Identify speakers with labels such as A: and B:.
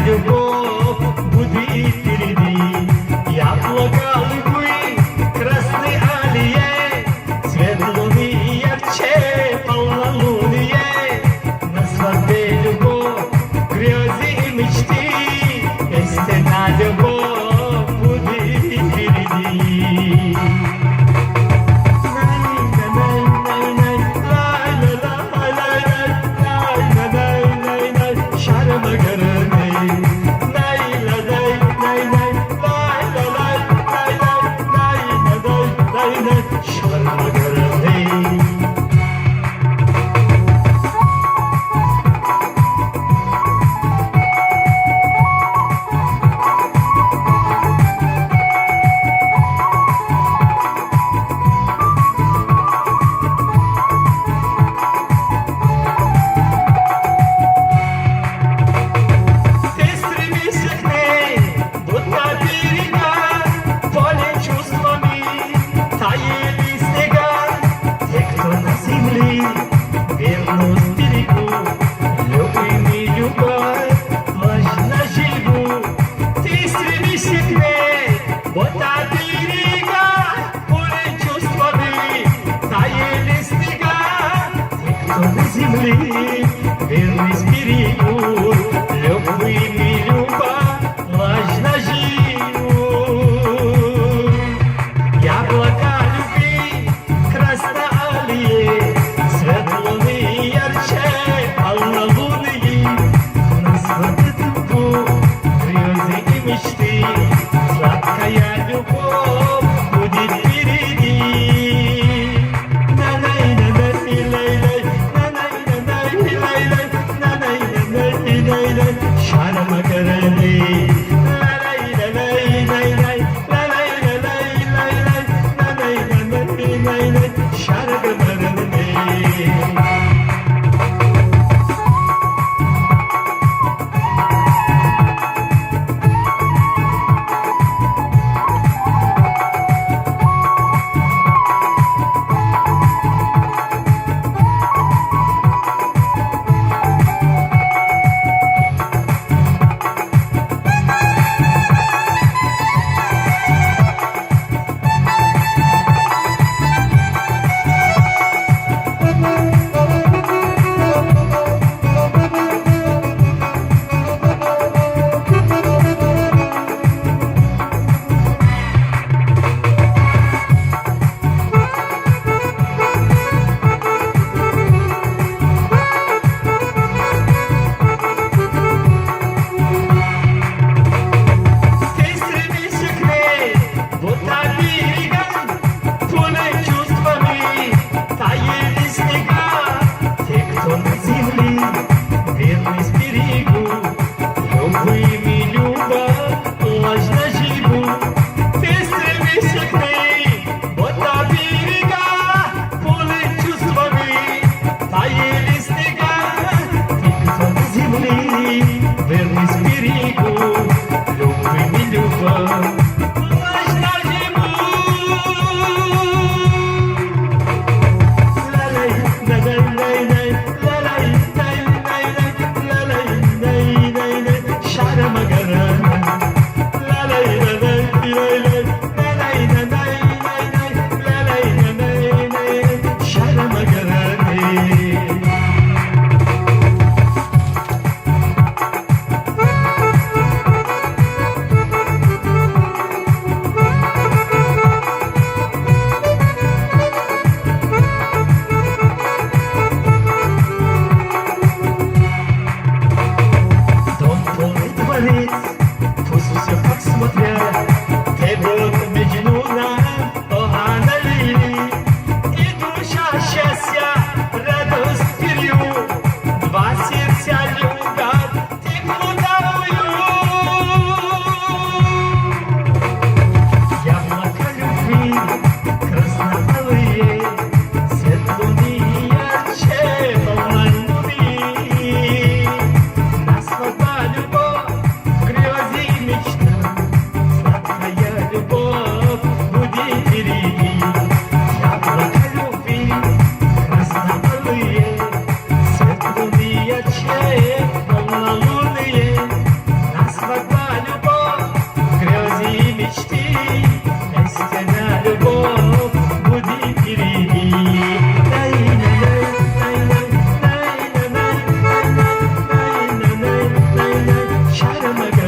A: любовь будет впереди. Яблоко липы, красный алие, цвет луны ярче полнолуние. На свадьбе любовь, грезы и мечты, истинная любовь будет впереди. Вернусь берегу, любимый любовь, важно живу. Ты стремишься к ней, вот от берега, поле чувствами, таяли снега. Те, кто на земле, вернусь берегу, любимый любовь, важно живу. Яблоко любви, красноалие, цвет луны ярче полнолуние. На свадьбу грезы и мечты, сладкая любовь будет впереди. Вернись берегу, любимый любовь. Пусть все как смотрят, ты вот Меджнуна, Оана Лили, и душа счастья, радость вперед, два сердца любят, теплотою. Яблоко любви, красноалые, цвет луны ярче волна луны. На свадьба любовь, грез ነገር